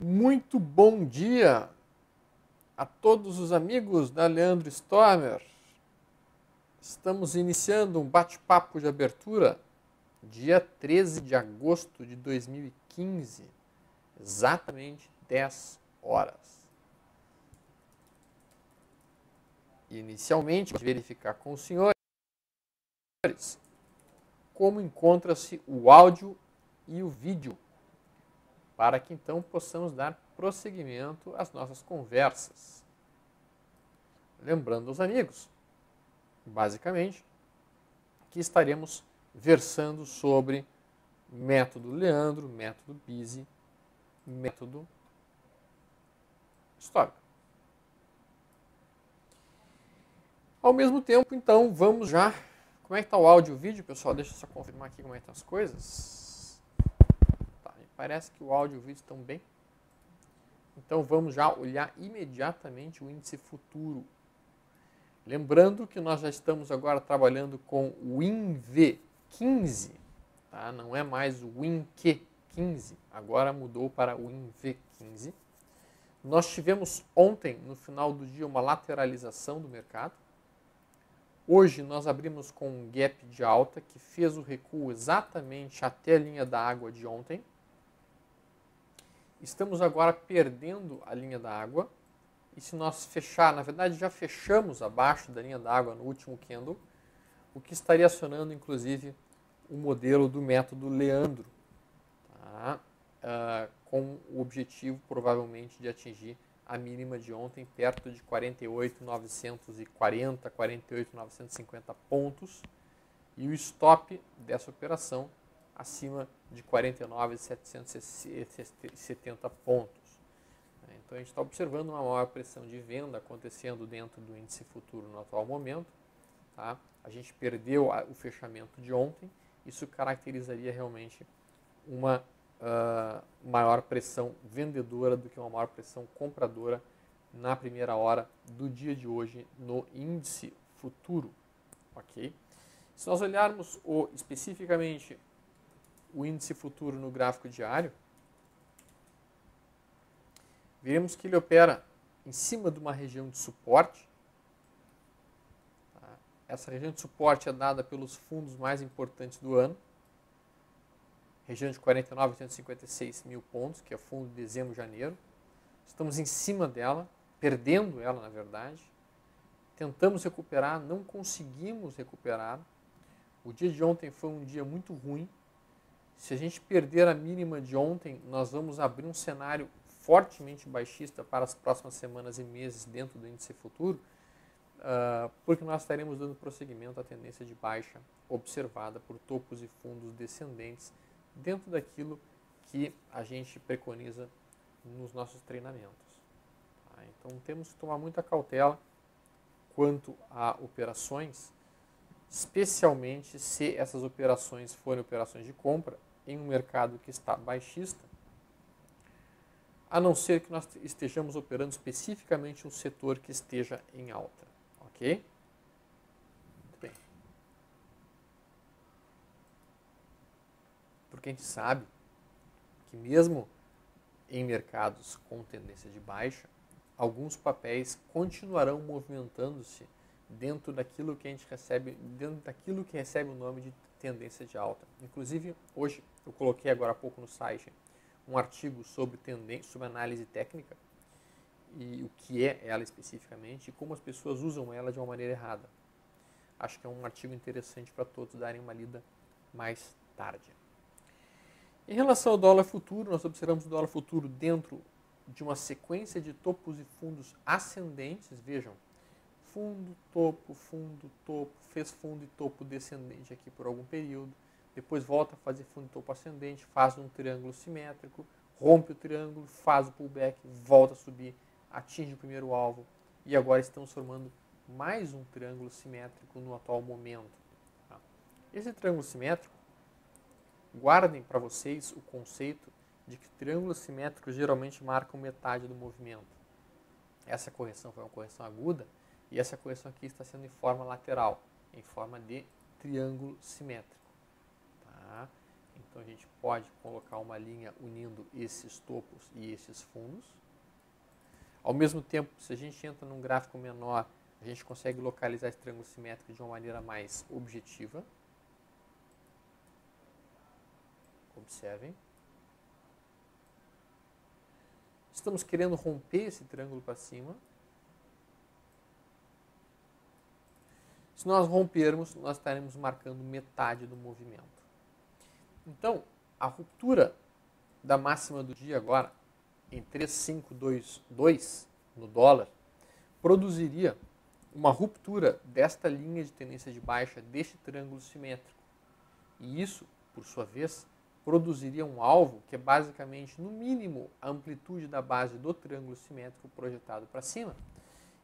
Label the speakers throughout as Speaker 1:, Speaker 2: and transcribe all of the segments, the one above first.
Speaker 1: Muito bom dia a todos os amigos da Leandro Stormer. Estamos iniciando um bate-papo de abertura, dia 13 de agosto de 2015, exatamente 10 horas. Inicialmente, verificar com os senhores como encontra-se o áudio e o vídeo, para que então possamos dar prosseguimento às nossas conversas. Lembrando aos amigos, basicamente, que estaremos versando sobre método Leandro, método Pise, método histórico. Ao mesmo tempo, então, vamos já... Como é que está o áudio e o vídeo, pessoal? Deixa eu só confirmar aqui como é que estão as coisas. Tá, me parece que o áudio e o vídeo estão bem. Então, vamos já olhar imediatamente o índice futuro. Lembrando que nós já estamos agora trabalhando com o WinV15, tá? Não é mais o WinQ15, agora mudou para o WinV15. Nós tivemos ontem, no final do dia, uma lateralização do mercado. Hoje nós abrimos com um gap de alta que fez o recuo exatamente até a linha da água de ontem. Estamos agora perdendo a linha da água. E se nós fechar, na verdade já fechamos abaixo da linha d'água no último candle, o que estaria acionando inclusive o modelo do método Leandro, tá? Com o objetivo provavelmente de atingir a mínima de ontem perto de 48.940, 48.950 pontos e o stop dessa operação acima de 49.770 pontos. Então a gente está observando uma maior pressão de venda acontecendo dentro do índice futuro no atual momento. Tá? A gente perdeu o fechamento de ontem, isso caracterizaria realmente uma maior pressão vendedora do que uma maior pressão compradora na primeira hora do dia de hoje no índice futuro. Okay? Se nós olharmos especificamente o índice futuro no gráfico diário, veremos que ele opera em cima de uma região de suporte. Essa região de suporte é dada pelos fundos mais importantes do ano. Região de 49.856 mil pontos, que é o fundo de dezembro e janeiro. Estamos em cima dela, perdendo ela, na verdade. Tentamos recuperar, não conseguimos recuperar. O dia de ontem foi um dia muito ruim. Se a gente perder a mínima de ontem, nós vamos abrir um cenário fortemente baixista para as próximas semanas e meses dentro do índice futuro, porque nós estaremos dando prosseguimento à tendência de baixa observada por topos e fundos descendentes dentro daquilo que a gente preconiza nos nossos treinamentos. Tá? Então temos que tomar muita cautela quanto a operações, especialmente se essas operações forem operações de compra em um mercado que está baixista, a não ser que nós estejamos operando especificamente um setor que esteja em alta. Ok? Muito bem. Porque a gente sabe que mesmo em mercados com tendência de baixa, alguns papéis continuarão movimentando-se dentro daquilo que a gente recebe, dentro daquilo que recebe o nome de tendência de alta. Inclusive, hoje, eu coloquei agora há pouco no site um artigo sobre análise técnica e o que é ela especificamente e como as pessoas usam ela de uma maneira errada. Acho que é um artigo interessante para todos darem uma lida mais tarde. Em relação ao dólar futuro, nós observamos o dólar futuro dentro de uma sequência de topos e fundos ascendentes. Vejam, fundo, topo, fez fundo e topo descendente aqui por algum período. Depois volta a fazer fundo e topo ascendente, faz um triângulo simétrico, rompe o triângulo, faz o pullback, volta a subir, atinge o primeiro alvo e agora estamos formando mais um triângulo simétrico no atual momento. Tá? Esse triângulo simétrico, guardem para vocês o conceito de que triângulos simétricos geralmente marcam metade do movimento. Essa correção foi uma correção aguda e essa correção aqui está sendo em forma lateral, em forma de triângulo simétrico. Tá? Então a gente pode colocar uma linha unindo esses topos e esses fundos. Ao mesmo tempo, se a gente entra num gráfico menor, a gente consegue localizar esse triângulo simétrico de uma maneira mais objetiva. Observem. Estamos querendo romper esse triângulo para cima. Se nós rompermos, nós estaremos marcando metade do movimento. Então, a ruptura da máxima do dia agora, em 3,522 no dólar, produziria uma ruptura desta linha de tendência de baixa deste triângulo simétrico. E isso, por sua vez, produziria um alvo que é basicamente, no mínimo, a amplitude da base do triângulo simétrico projetado para cima.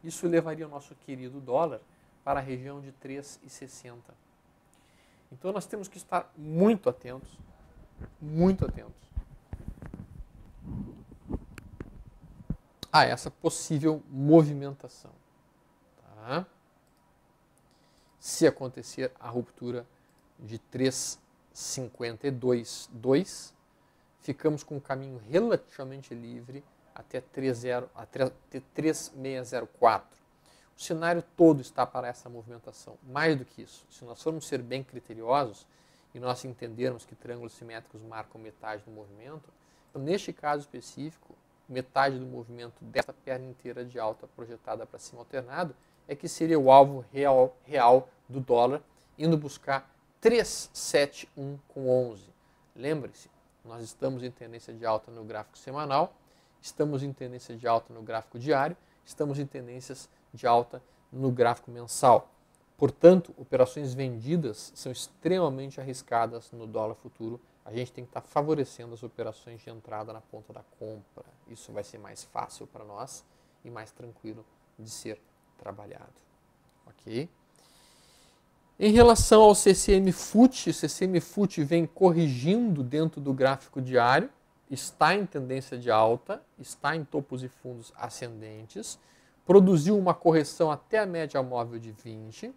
Speaker 1: Isso levaria o nosso querido dólar para a região de 3,60. Então nós temos que estar muito atentos a essa possível movimentação. Tá? Se acontecer a ruptura de 3,52,2, ficamos com um caminho relativamente livre até 3,604. O cenário todo está para essa movimentação. Mais do que isso, se nós formos ser bem criteriosos e nós entendermos que triângulos simétricos marcam metade do movimento, então, neste caso específico, metade do movimento dessa perna inteira de alta projetada para cima alternado é que seria o alvo real do dólar, indo buscar 371,11. Lembre-se, nós estamos em tendência de alta no gráfico semanal, estamos em tendência de alta no gráfico diário, estamos em tendências de alta no gráfico mensal. Portanto, operações vendidas são extremamente arriscadas no dólar futuro. A gente tem que estar favorecendo as operações de entrada na ponta da compra. Isso vai ser mais fácil para nós e mais tranquilo de ser trabalhado. Ok? Em relação ao CCM FUT, o CCM FUT vem corrigindo dentro do gráfico diário, está em tendência de alta, está em topos e fundos ascendentes, produziu uma correção até a média móvel de 20,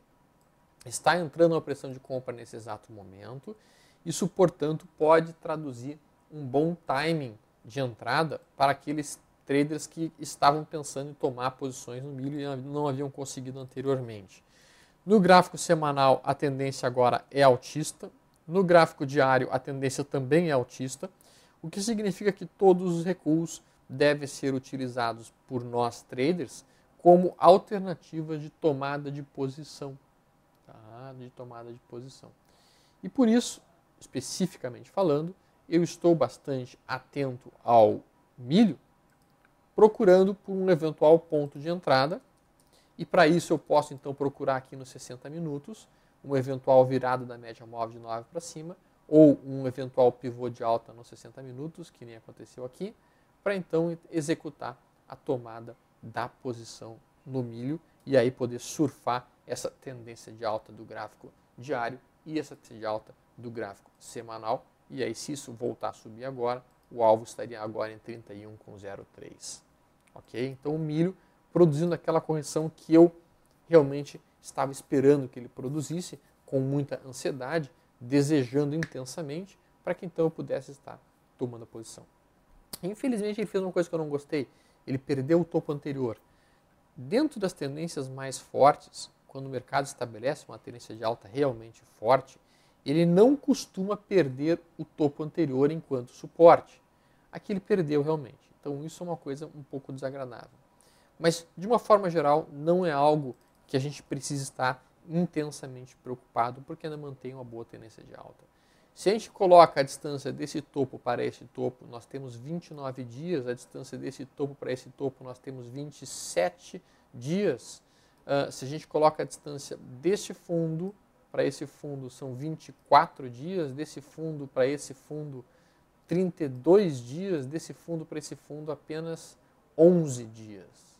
Speaker 1: está entrando uma pressão de compra nesse exato momento. Isso, portanto, pode traduzir um bom timing de entrada para aqueles traders que estavam pensando em tomar posições no milho e não haviam conseguido anteriormente. No gráfico semanal, a tendência agora é altista. No gráfico diário, a tendência também é altista, o que significa que todos os recuos devem ser utilizados por nós traders como alternativa de tomada de posição. Tá? E por isso, especificamente falando, eu estou bastante atento ao milho, procurando por um eventual ponto de entrada. E para isso eu posso então procurar aqui nos 60 minutos um eventual virada da média móvel de 9 para cima, ou um eventual pivô de alta nos 60 minutos, que nem aconteceu aqui, para então executar a tomada da posição no milho e aí poder surfar essa tendência de alta do gráfico diário e essa tendência de alta do gráfico semanal. E aí, se isso voltar a subir agora, o alvo estaria agora em 31,03. Ok? Então o milho produzindo aquela correção que eu realmente estava esperando que ele produzisse, com muita ansiedade, desejando intensamente, para que então eu pudesse estar tomando a posição. Infelizmente ele fez uma coisa que eu não gostei, ele perdeu o topo anterior. Dentro das tendências mais fortes, quando o mercado estabelece uma tendência de alta realmente forte, ele não costuma perder o topo anterior enquanto suporte. Aqui ele perdeu realmente. Então isso é uma coisa um pouco desagradável. Mas, de uma forma geral, não é algo que a gente precisa estar intensamente preocupado, porque ainda mantém uma boa tendência de alta. Se a gente coloca a distância desse topo para esse topo, nós temos 29 dias, a distância desse topo para esse topo, nós temos 27 dias. Se a gente coloca a distância deste fundo para esse fundo, são 24 dias, desse fundo para esse fundo, 32 dias, desse fundo para esse fundo, apenas 11 dias.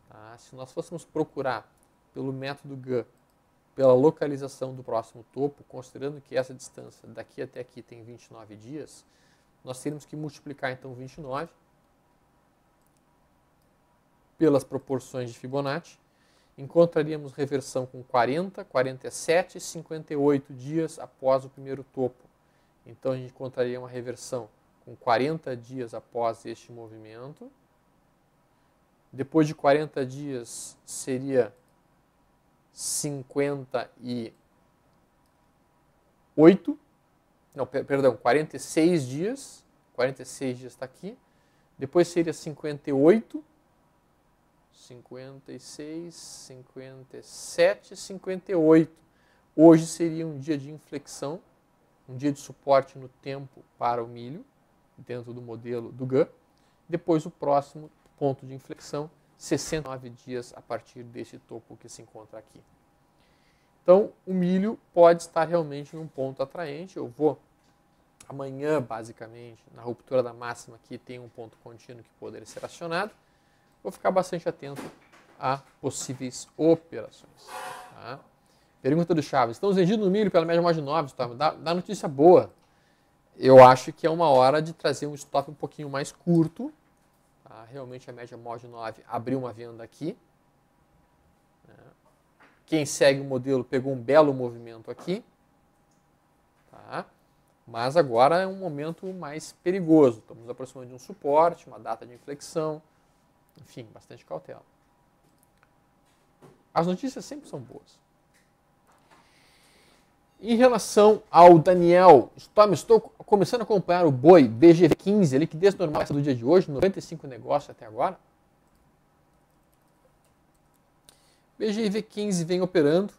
Speaker 1: Tá? Se nós fôssemos procurar pelo método Gann, pela localização do próximo topo, considerando que essa distância daqui até aqui tem 29 dias, nós teríamos que multiplicar então 29 pelas proporções de Fibonacci, encontraríamos reversão com 40, 47 e 58 dias após o primeiro topo. Então a gente encontraria uma reversão com 40 dias após este movimento. Depois de 40 dias seria 46 dias. 46 dias está aqui. Depois seria 58, 56, 57, 58. Hoje seria um dia de inflexão, um dia de suporte no tempo para o milho, dentro do modelo do GAN. Depois o próximo ponto de inflexão, 69 dias a partir desse topo que se encontra aqui. Então, o milho pode estar realmente num ponto atraente. Eu vou, amanhã, basicamente, na ruptura da máxima aqui, tem um ponto contínuo que poderia ser acionado. Vou ficar bastante atento a possíveis operações. Tá? Pergunta do Chaves. Estamos vendidos no milho pela média móvel de 9, tá? Dá notícia boa. Eu acho que é uma hora de trazer um stop um pouquinho mais curto. Tá? Realmente a média móvel de 9 abriu uma venda aqui. Quem segue o modelo pegou um belo movimento aqui. Tá? Mas agora é um momento mais perigoso. Estamos nos aproximando de um suporte, uma data de inflexão. Enfim, bastante cautela. As notícias sempre são boas. Em relação ao Daniel, estou começando a acompanhar o boi BGV15, a liquidez normal do dia de hoje, 95 negócios até agora. BGV15 vem operando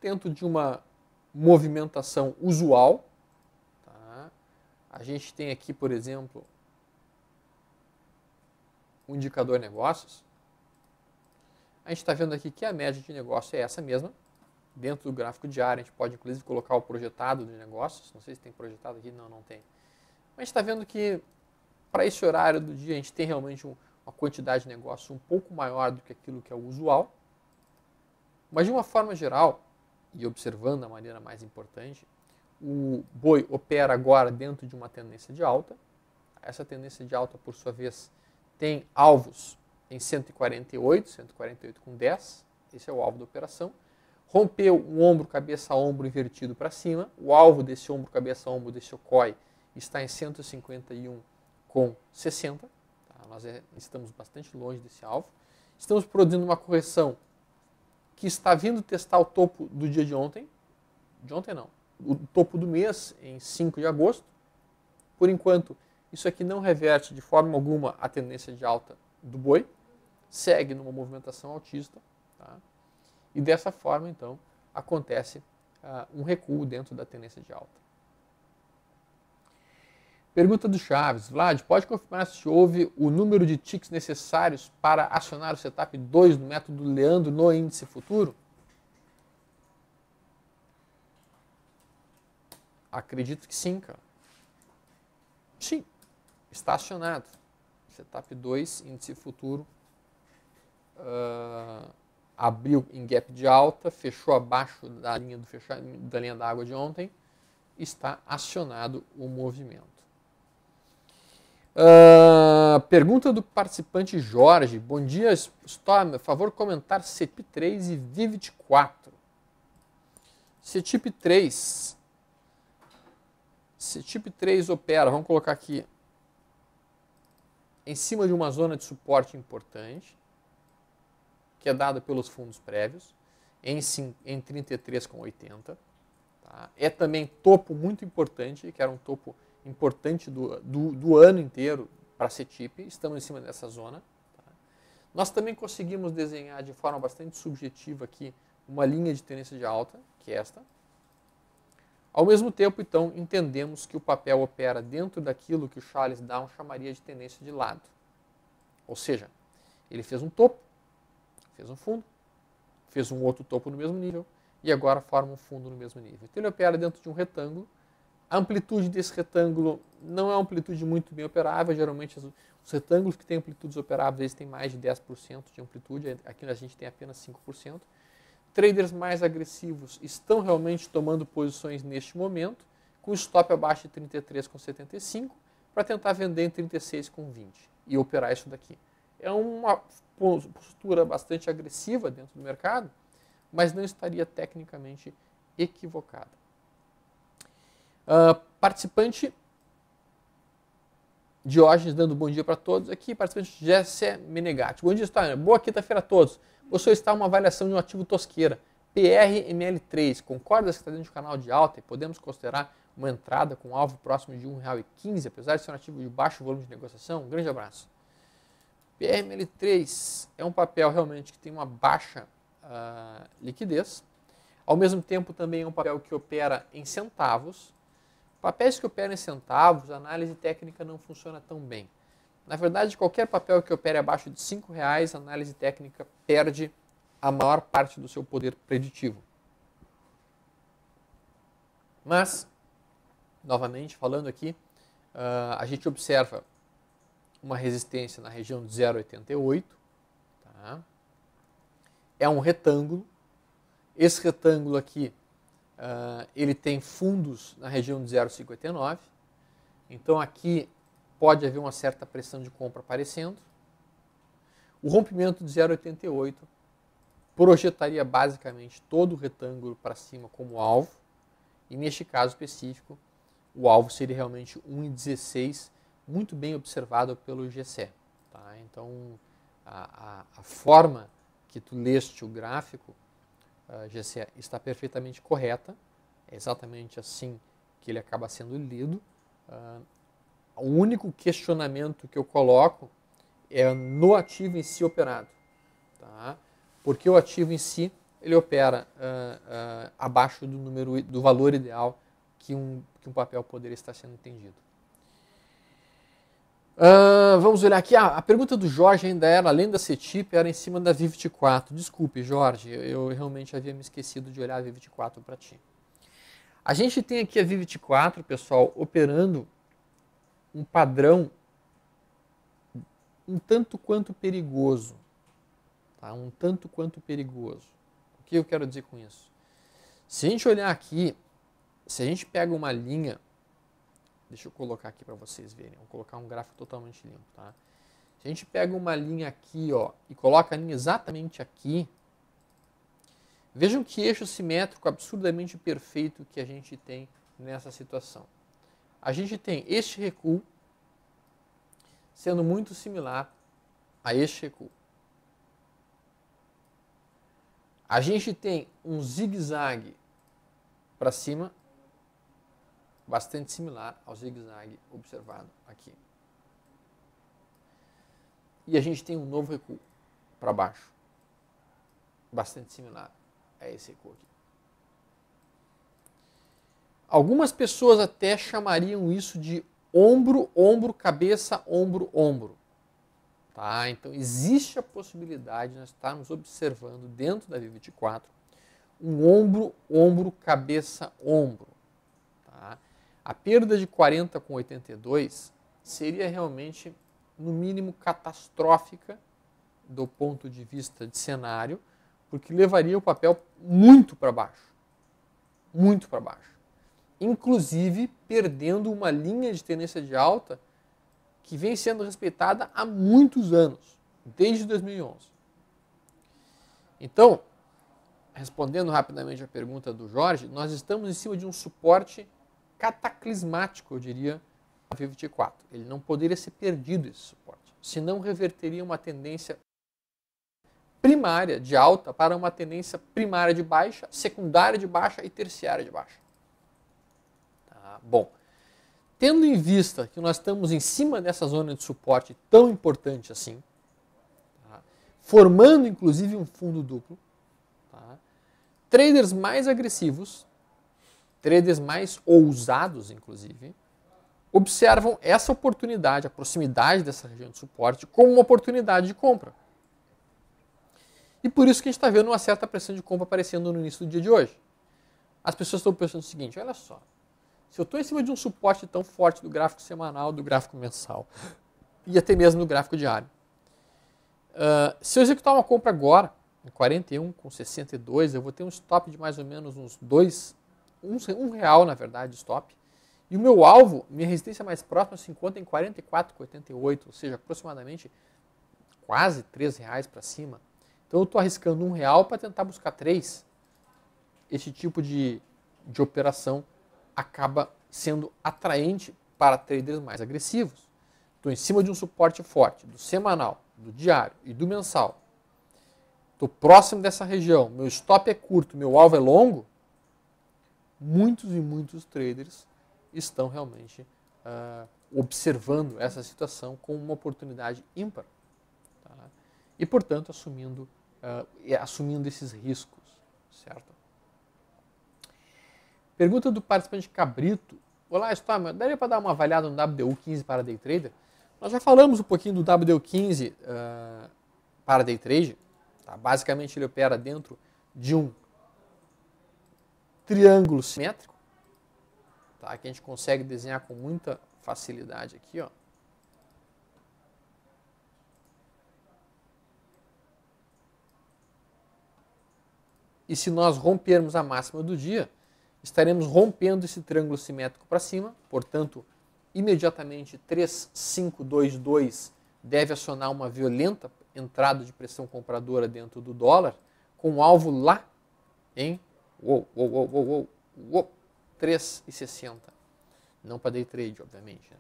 Speaker 1: dentro de uma movimentação usual. Tá? A gente tem aqui, por exemplo, o indicador negócios. A gente está vendo aqui que a média de negócio é essa mesma. Dentro do gráfico diário, a gente pode inclusive colocar o projetado de negócios. Não sei se tem projetado aqui. Não tem. Mas a gente está vendo que para esse horário do dia a gente tem realmente uma quantidade de negócio um pouco maior do que aquilo que é o usual. Mas de uma forma geral, e observando a maneira mais importante, o boi opera agora dentro de uma tendência de alta. Essa tendência de alta, por sua vez, tem alvos em 148 com 10. Esse é o alvo da operação. Rompeu um ombro, cabeça, ombro invertido para cima. O alvo desse ombro, cabeça, ombro desse OCOI está em 151 com 60. Tá? Nós estamos bastante longe desse alvo. Estamos produzindo uma correção que está vindo testar o topo do dia de ontem. De ontem não. O topo do mês, em 5 de agosto. Por enquanto, isso aqui não reverte de forma alguma a tendência de alta do boi. Segue numa movimentação altista. Tá? E dessa forma, então, acontece um recuo dentro da tendência de alta. Pergunta do Chaves. Vlad, pode confirmar se houve o número de ticks necessários para acionar o setup 2 no método Leandro no índice futuro? Acredito que sim, cara. Sim, está acionado. Setup 2, índice futuro. Abriu em gap de alta, fechou abaixo da linha da linha d'água de ontem, está acionado o movimento. Pergunta do participante Jorge. Bom dia, Storm. Por favor, comentar CETIP3 e VIVIT4. CETIP3 opera, vamos colocar aqui, em cima de uma zona de suporte importante, que é dada pelos fundos prévios, em 33,80. Tá? É também topo muito importante, que era um topo importante do ano inteiro para a CETIP. Estamos em cima dessa zona. Tá? Nós também conseguimos desenhar de forma bastante subjetiva aqui uma linha de tendência de alta, que é esta. Ao mesmo tempo, então, entendemos que o papel opera dentro daquilo que o Charles Down chamaria de tendência de lado. Ou seja, ele fez um topo, fez um fundo, fez um outro topo no mesmo nível e agora forma um fundo no mesmo nível. Então ele opera dentro de um retângulo. A amplitude desse retângulo não é uma amplitude muito bem operável. Geralmente os retângulos que têm amplitudes operáveis eles têm mais de 10% de amplitude. Aqui a gente tem apenas 5%. Traders mais agressivos estão realmente tomando posições neste momento, com stop abaixo de 33,75 para tentar vender em 36,20 e operar isso daqui. É uma postura bastante agressiva dentro do mercado, mas não estaria tecnicamente equivocada. Participante Diógenes dando bom dia para todos aqui. Participante Jessé Menegatti. Bom dia, história. Boa quinta-feira a todos. Vou solicitar uma avaliação de um ativo Tosqueira. PRML3. Concordas que está dentro de um canal de alta e podemos considerar uma entrada com alvo próximo de R$ 1,15, apesar de ser um ativo de baixo volume de negociação? Um grande abraço. PRML3 é um papel realmente que tem uma baixa liquidez. Ao mesmo tempo também é um papel que opera em centavos. Papéis que operam em centavos, a análise técnica não funciona tão bem. Na verdade, qualquer papel que opere abaixo de R$ 5,00, a análise técnica perde a maior parte do seu poder preditivo. Mas, novamente, falando aqui, a gente observa uma resistência na região de 0,88. Tá? É um retângulo. Esse retângulo aqui, ele tem fundos na região de 0,59. Então aqui pode haver uma certa pressão de compra aparecendo. O rompimento de 0,88 projetaria basicamente todo o retângulo para cima como alvo. E neste caso específico, o alvo seria realmente 1,16, muito bem observado pelo GCE. Tá? Então a forma que tu leste o gráfico, GCE, está perfeitamente correta. É exatamente assim que ele acaba sendo lido. O único questionamento que eu coloco é no ativo em si operado. Tá? Porque o ativo em si, ele opera abaixo do valor ideal que um papel poderia estar sendo entendido. Vamos olhar aqui. A pergunta do Jorge ainda era, além da CETIP, era em cima da VIV24. Desculpe, Jorge, eu realmente havia me esquecido de olhar a VIV24 para ti. A gente tem aqui a VIV24, pessoal, operando um padrão um tanto quanto perigoso. Tá? Um tanto quanto perigoso. O que eu quero dizer com isso? Se a gente olhar aqui, se a gente pega uma linha, deixa eu colocar aqui para vocês verem, vou colocar um gráfico totalmente limpo. Tá? Se a gente pega uma linha aqui, ó, e coloca a linha exatamente aqui, vejam que eixo simétrico absurdamente perfeito que a gente tem nessa situação. A gente tem este recuo sendo muito similar a este recuo. A gente tem um zigue-zague para cima, bastante similar ao zigue-zague observado aqui. E a gente tem um novo recuo para baixo, bastante similar a esse recuo aqui. Algumas pessoas até chamariam isso de ombro, ombro, cabeça, ombro, ombro. Tá? Então existe a possibilidade de nós estarmos observando dentro da VIV24 um ombro, ombro, cabeça, ombro. Tá? A perda de 40 com 82 seria realmente, no mínimo, catastrófica do ponto de vista de cenário, porque levaria o papel muito para baixo. Muito para baixo. Inclusive perdendo uma linha de tendência de alta que vem sendo respeitada há muitos anos, desde 2011. Então, respondendo rapidamente a pergunta do Jorge, nós estamos em cima de um suporte cataclismático, eu diria, a VIV24. Ele não poderia ser perdido, esse suporte, senão reverteria uma tendência primária de alta para uma tendência primária de baixa, secundária de baixa e terciária de baixa. Tá? Bom, tendo em vista que nós estamos em cima dessa zona de suporte tão importante assim, tá? Formando inclusive um fundo duplo, tá? Traders mais agressivos, traders mais ousados inclusive, observam essa oportunidade, a proximidade dessa região de suporte, como uma oportunidade de compra. E por isso que a gente está vendo uma certa pressão de compra aparecendo no início do dia de hoje. As pessoas estão pensando o seguinte, olha só, se eu estou em cima de um suporte tão forte do gráfico semanal, do gráfico mensal, e até mesmo do gráfico diário, se eu executar uma compra agora, em 41,62, eu vou ter um stop de mais ou menos uns R$1 na verdade, stop, e o meu alvo, minha resistência mais próxima se encontra em 44,88, ou seja, aproximadamente quase R$3 para cima. Então eu estou arriscando R$1 para tentar buscar 3. Esse tipo de operação acaba sendo atraente para traders mais agressivos. Estou em cima de um suporte forte, do semanal, do diário e do mensal. Estou próximo dessa região, meu stop é curto, meu alvo é longo. Muitos e muitos traders estão realmente observando essa situação como uma oportunidade ímpar. Tá? E, portanto, assumindo esses riscos. Certo? Pergunta do participante Cabrito. Olá, Storm, daria para dar uma avaliada no WDU15 para Day Trader? Nós já falamos um pouquinho do WDU15 para Day Trade. Tá? Basicamente, ele opera dentro de um triângulo simétrico, tá? Que a gente consegue desenhar com muita facilidade aqui, ó. E se nós rompermos a máxima do dia, estaremos rompendo esse triângulo simétrico para cima, portanto, imediatamente 3522 deve acionar uma violenta entrada de pressão compradora dentro do dólar, com o alvo lá em 3,60. Não para day trade, obviamente. Né?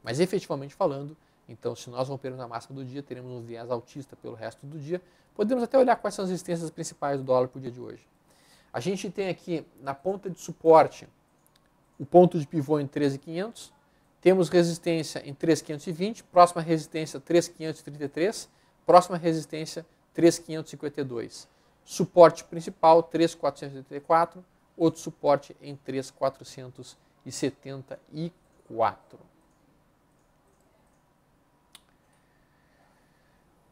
Speaker 1: Mas efetivamente falando, então se nós rompermos a máxima do dia, teremos um viés altista pelo resto do dia. Podemos até olhar quais são as resistências principais do dólar para o dia de hoje. A gente tem aqui na ponta de suporte o ponto de pivô em 13.500, temos resistência em 3.520, próxima resistência 3.533, próxima resistência 3.552. Suporte principal 3.484, outro suporte em 3.474.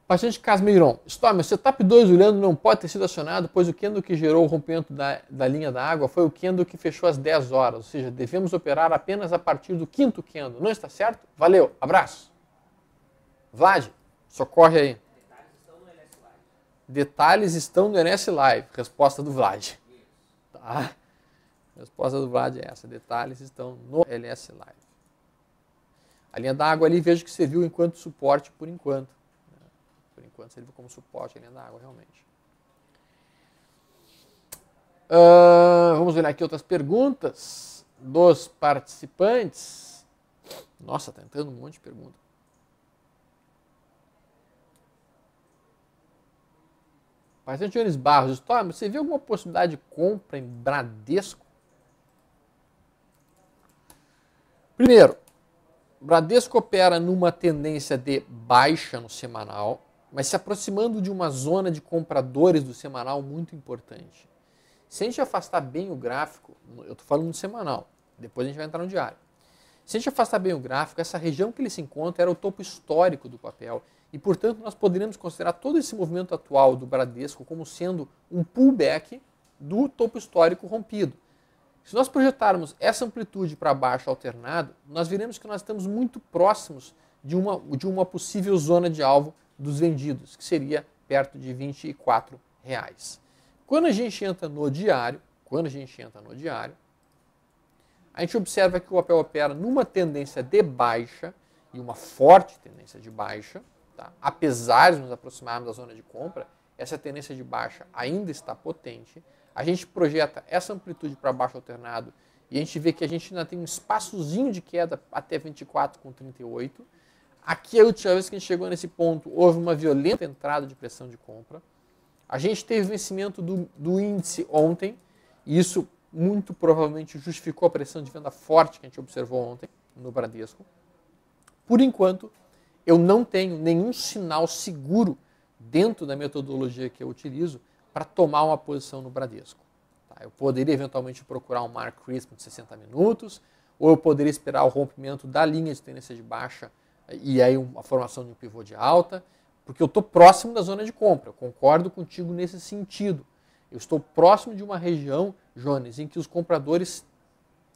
Speaker 1: Paciente Casmeiron. Storm, o setup 2 do Leandro não pode ter sido acionado, pois o candle que gerou o rompimento da linha da água foi o candle que fechou às 10 horas. Ou seja, devemos operar apenas a partir do quinto candle. Não está certo? Valeu, abraço. Vlad, socorre aí. Detalhes estão no NS Live. Resposta do Vlad. Tá? Resposta do Vlad é essa. Detalhes estão no LS Live. A linha da água ali vejo que serviu enquanto suporte por enquanto. Por enquanto serviu como suporte a linha da água, realmente. Vamos olhar aqui outras perguntas dos participantes. Nossa, está entrando um monte de perguntas. Paciente Jones Barros, Storm, você viu alguma possibilidade de compra em Bradesco? Primeiro, Bradesco opera numa tendência de baixa no semanal, mas se aproximando de uma zona de compradores do semanal muito importante. Se a gente afastar bem o gráfico, eu estou falando do semanal, depois a gente vai entrar no diário. Se a gente afastar bem o gráfico, essa região que ele se encontra era o topo histórico do papel e, portanto, nós poderíamos considerar todo esse movimento atual do Bradesco como sendo um pullback do topo histórico rompido. Se nós projetarmos essa amplitude para baixo alternado, nós veremos que nós estamos muito próximos de uma possível zona de alvo dos vendidos, que seria perto de R$24. Quando a gente entra no diário, a gente observa que o papel opera numa tendência de baixa e uma forte tendência de baixa. Tá? Apesar de nos aproximarmos da zona de compra, essa tendência de baixa ainda está potente. A gente projeta essa amplitude para baixo alternado e a gente vê que a gente ainda tem um espaçozinho de queda até 24,38. Aqui, a última vez que a gente chegou nesse ponto, houve uma violenta entrada de pressão de compra. A gente teve vencimento do índice ontem, e isso muito provavelmente justificou a pressão de venda forte que a gente observou ontem no Bradesco. Por enquanto, eu não tenho nenhum sinal seguro dentro da metodologia que eu utilizo para tomar uma posição no Bradesco. Tá? Eu poderia eventualmente procurar um Mark Crispin de 60 minutos, ou eu poderia esperar o rompimento da linha de tendência de baixa e aí a formação de um pivô de alta, porque eu estou próximo da zona de compra. Eu concordo contigo nesse sentido. Eu estou próximo de uma região, Jones, em que os compradores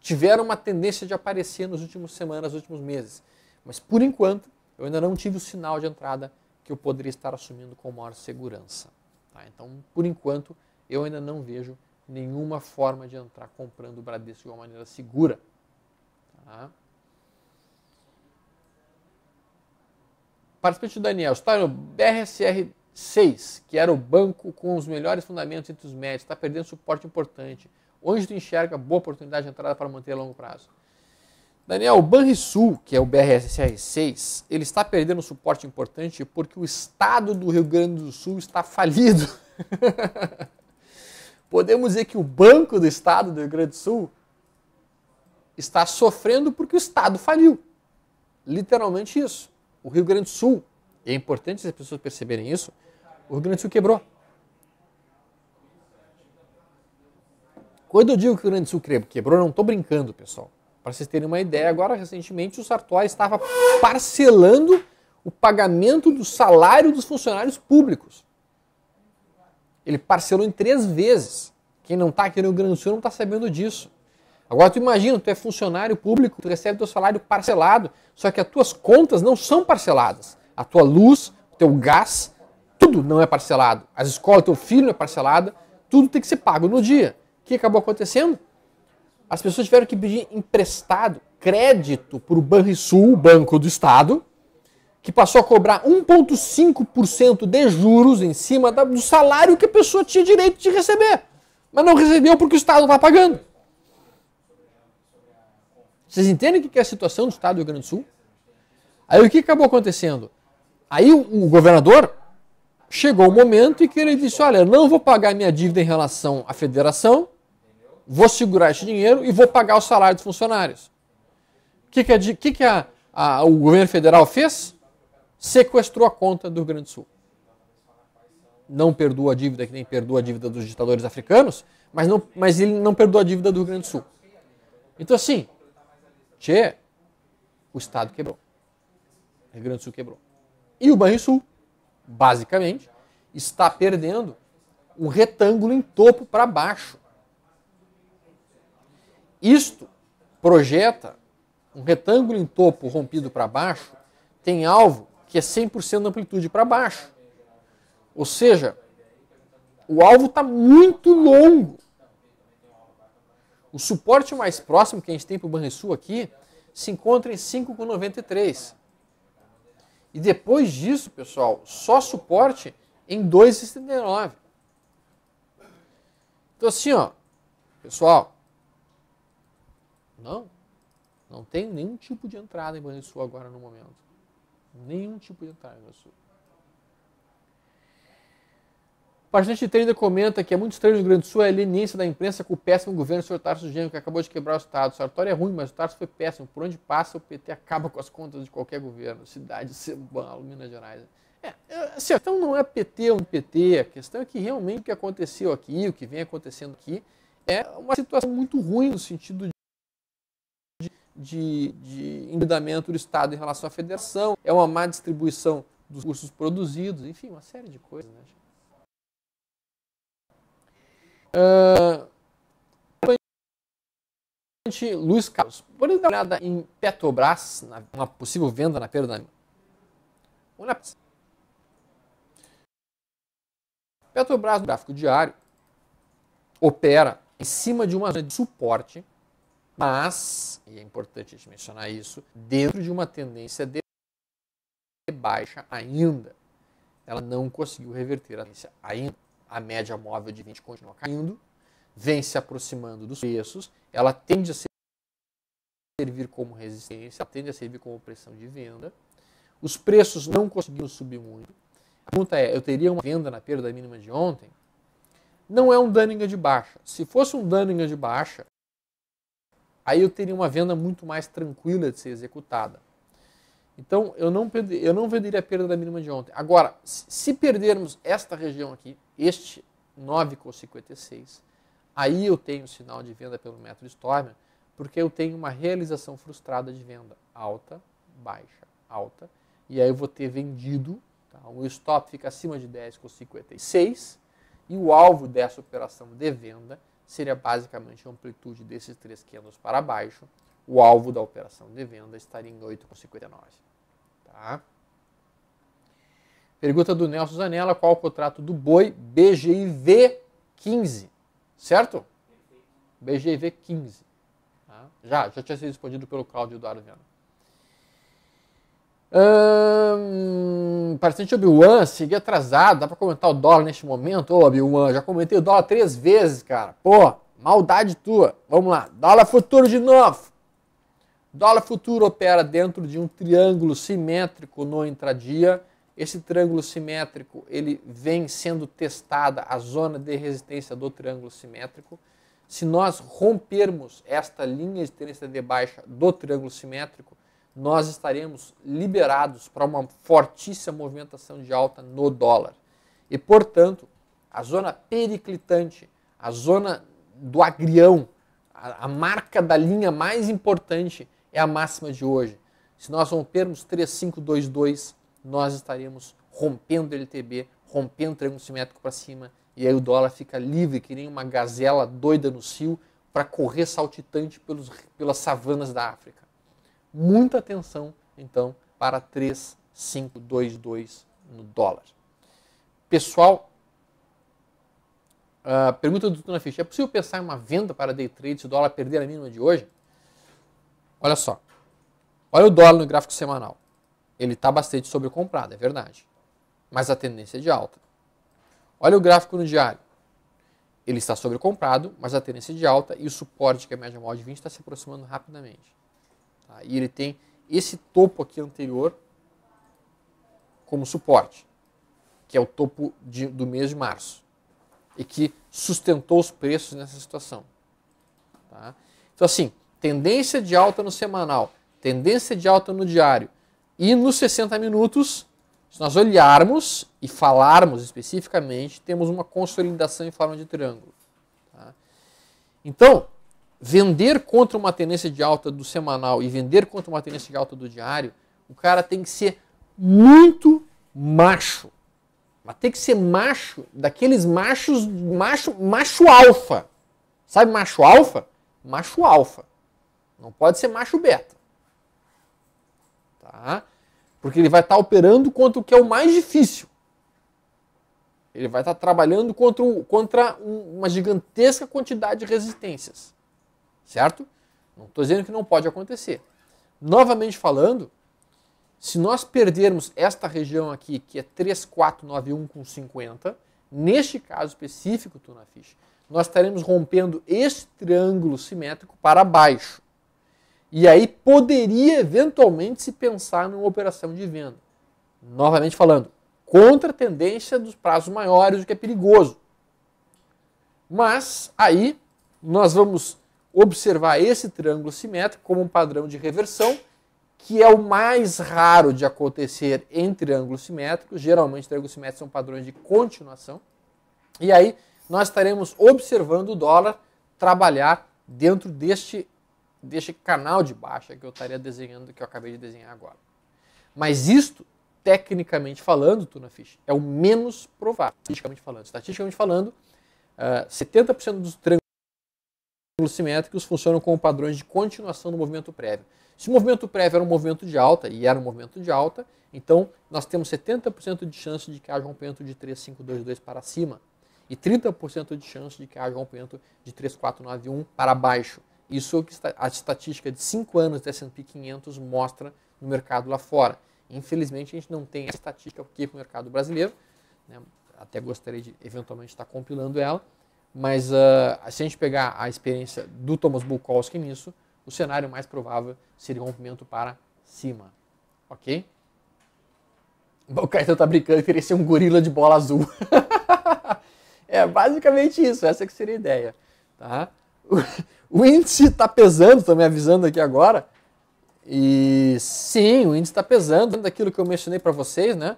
Speaker 1: tiveram uma tendência de aparecer nas últimas semanas, nos últimos meses. Mas, por enquanto, eu ainda não tive o sinal de entrada que eu poderia estar assumindo com maior segurança. Tá? Então, por enquanto, eu ainda não vejo nenhuma forma de entrar comprando o Bradesco de uma maneira segura. Tá? Participante do Daniel, está no BRSR6, que era o banco com os melhores fundamentos entre os médios, está perdendo suporte importante. Onde tu enxerga boa oportunidade de entrada para manter a longo prazo? Daniel, o Banrisul, que é o BRSR6, ele está perdendo suporte importante porque o estado do Rio Grande do Sul está falido. Podemos dizer que o Banco do Estado do Rio Grande do Sul está sofrendo porque o estado faliu. Literalmente isso. O Rio Grande do Sul, e é importante as pessoas perceberem isso, o Rio Grande do Sul quebrou. Quando eu digo que o Rio Grande do Sul quebrou, eu não estou brincando, pessoal. Para vocês terem uma ideia, agora recentemente o Sartori estava parcelando o pagamento do salário dos funcionários públicos. Ele parcelou em 3 vezes. Quem não está aqui no Rio Grande do Sul não está sabendo disso. Agora tu imagina, tu é funcionário público, tu recebe teu salário parcelado, só que as tuas contas não são parceladas. A tua luz, o teu gás, tudo não é parcelado. As escolas, teu filho não é parcelado, tudo tem que ser pago no dia. O que acabou acontecendo? As pessoas tiveram que pedir emprestado, crédito para o Banrisul, o Banco do Estado, que passou a cobrar 1,5% de juros em cima do salário que a pessoa tinha direito de receber. Mas não recebeu porque o Estado está pagando. Vocês entendem o que é a situação do Estado do Rio Grande do Sul? Aí o que acabou acontecendo? Aí o governador chegou o momento em que ele disse, olha, não vou pagar minha dívida em relação à federação, vou segurar esse dinheiro e vou pagar o salário dos funcionários. O que o governo federal fez? Sequestrou a conta do Rio Grande do Sul. Não perdoa a dívida, que nem perdoa a dívida dos ditadores africanos, mas ele não perdoa a dívida do Rio Grande do Sul. Então assim, o Estado quebrou. O Rio Grande do Sul quebrou. E o Banrisul, basicamente, está perdendo um retângulo em topo para baixo. Isto projeta um retângulo em topo rompido para baixo, tem alvo que é 100% de amplitude para baixo. Ou seja, o alvo está muito longo. O suporte mais próximo que a gente tem para o Banrisul aqui se encontra em 5,93. E depois disso, pessoal, só suporte em 2,79. Então assim, ó, pessoal, não tem nenhum tipo de entrada em Banrisul agora no momento. Nenhum tipo de entrada em Banrisul. O participante de 30 comenta que é muito estranho no Rio Grande do Sul a leniência da imprensa com o péssimo governo do Sr. Tarso Genro, que acabou de quebrar o Estado. O Sartori é ruim, mas o Tarso foi péssimo. Por onde passa, o PT acaba com as contas de qualquer governo. Cidade, São Paulo, Minas Gerais. Assim, então não é PT ou não PT. A questão é que realmente o que aconteceu aqui, o que vem acontecendo aqui, é uma situação muito ruim no sentido de endividamento do Estado em relação à federação. É uma má distribuição dos recursos produzidos. Enfim, uma série de coisas, né? Luiz Carlos, pode dar uma olhada em Petrobras, uma possível venda na perda da... Petrobras, no gráfico diário, opera em cima de uma zona de suporte, mas, e é importante a gente mencionar isso, dentro de uma tendência de baixa ainda. Ela não conseguiu reverter a tendência ainda. A média móvel de 20 continua caindo, vem se aproximando dos preços, ela tende a servir como resistência, ela tende a servir como pressão de venda. Os preços não conseguiram subir muito. A pergunta é, eu teria uma venda na perda mínima de ontem? Não é um Dunning de baixa. Se fosse um Dunning de baixa, aí eu teria uma venda muito mais tranquila de ser executada. Então, eu não venderia a perda da mínima de ontem. Agora, se perdermos esta região aqui, este 9,56, aí eu tenho sinal de venda pelo método Stormer, porque eu tenho uma realização frustrada de venda alta, baixa, alta, e aí eu vou ter vendido, tá? O stop fica acima de 10,56, e o alvo dessa operação de venda seria basicamente a amplitude desses 3 candles para baixo. O alvo da operação de venda estaria em 8,59. Tá? Pergunta do Nelson Zanella, qual o contrato do boi BGIV 15, certo? BGIV 15. Tá? Já tinha sido respondido pelo Cláudio Eduardo Viana. Participante Obi-Wan, segui atrasado, dá para comentar o dólar neste momento? Ô, Obi-Wan, já comentei o dólar 3 vezes, cara. Pô, maldade tua. Vamos lá, dólar futuro de novo. Dólar futuro opera dentro de um triângulo simétrico no intradia. Esse triângulo simétrico ele vem sendo testada a zona de resistência do triângulo simétrico. Se nós rompermos esta linha de tendência de baixa do triângulo simétrico, nós estaremos liberados para uma fortíssima movimentação de alta no dólar. E, portanto, a zona periclitante, a zona do agrião, a marca da linha mais importante é a máxima de hoje. Se nós rompermos 3522, nós estaremos rompendo o LTB, rompendo o triângulo simétrico para cima, e aí o dólar fica livre, que nem uma gazela doida no cio, para correr saltitante pelas savanas da África. Muita atenção, então, para 3522 no dólar. Pessoal, pergunta do Tuna Fish: é possível pensar em uma venda para day trade se o dólar perder a mínima de hoje? Olha só. Olha o dólar no gráfico semanal. Ele está bastante sobrecomprado, é verdade. Mas a tendência é de alta. Olha o gráfico no diário. Ele está sobrecomprado, mas a tendência é de alta e o suporte, que é a média móvel de 20, está se aproximando rapidamente. Tá? E ele tem esse topo aqui anterior como suporte, que é o topo do mês de março, e que sustentou os preços nessa situação. Tá? Então, assim, tendência de alta no semanal, tendência de alta no diário e nos 60 minutos, se nós olharmos e falarmos especificamente, temos uma consolidação em forma de triângulo. Tá? Então, vender contra uma tendência de alta do semanal e vender contra uma tendência de alta do diário, o cara tem que ser muito macho. Mas tem que ser macho, daqueles machos, macho alfa. Sabe macho alfa? Macho alfa. Não pode ser macho beta. Tá? Porque ele vai estar operando contra o que é o mais difícil. Ele vai estar trabalhando contra uma gigantesca quantidade de resistências. Certo? Não estou dizendo que não pode acontecer. Novamente falando, se nós perdermos esta região aqui, que é 3491,50, neste caso específico, Tuna Fish, nós estaremos rompendo esse triângulo simétrico para baixo. E aí poderia eventualmente se pensar numa operação de venda. Novamente falando, contra a tendência dos prazos maiores, o que é perigoso. Mas aí nós vamos observar esse triângulo simétrico como um padrão de reversão, que é o mais raro de acontecer em triângulos simétricos. Geralmente, triângulos simétricos são padrões de continuação. E aí, nós estaremos observando o dólar trabalhar dentro deste canal de baixa que eu estaria desenhando, que eu acabei de desenhar agora. Mas isto, tecnicamente falando, Tuna Fish, é o menos provável, estatisticamente falando. 70% dos triângulos simétricos funcionam como padrões de continuação do movimento prévio. Se o movimento prévio era um movimento de alta, e era um movimento de alta, então nós temos 70% de chance de que haja um rompimento de 3522 para cima e 30% de chance de que haja um rompimento de 3491 para baixo. Isso é o que a estatística de 5 anos do S&P 500 mostra no mercado lá fora. Infelizmente, a gente não tem essa estatística aqui para o mercado brasileiro, né? Até gostaria de eventualmente estar compilando ela, mas se a gente pegar a experiência do Thomas Bulkowski nisso, o cenário mais provável seria um rompimento para cima. Ok? O Caetano está brincando que teria que ser um gorila de bola azul. É basicamente isso, essa que seria a ideia. Tá? O índice está pesando, estou me avisando aqui agora. E sim, o índice está pesando, daquilo que eu mencionei para vocês, né?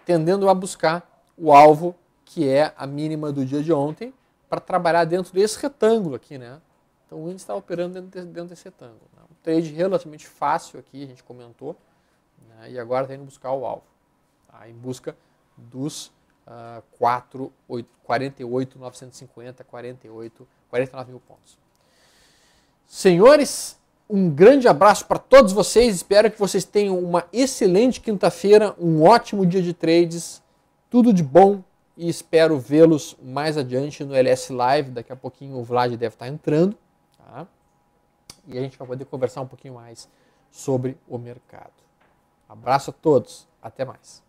Speaker 1: Tendendo a buscar o alvo, que é a mínima do dia de ontem, para trabalhar dentro desse retângulo aqui, né? Então o índice está operando dentro desse retângulo. Né? Um trade relativamente fácil aqui, a gente comentou, né? E agora está indo buscar o alvo, tá? Em busca dos 48.950, 49 mil pontos. Senhores, um grande abraço para todos vocês, espero que vocês tenham uma excelente quinta-feira, um ótimo dia de trades, tudo de bom. E espero vê-los mais adiante no LS Live. Daqui a pouquinho o Vlad deve estar entrando. Tá? E a gente vai poder conversar um pouquinho mais sobre o mercado. Abraço a todos. Até mais.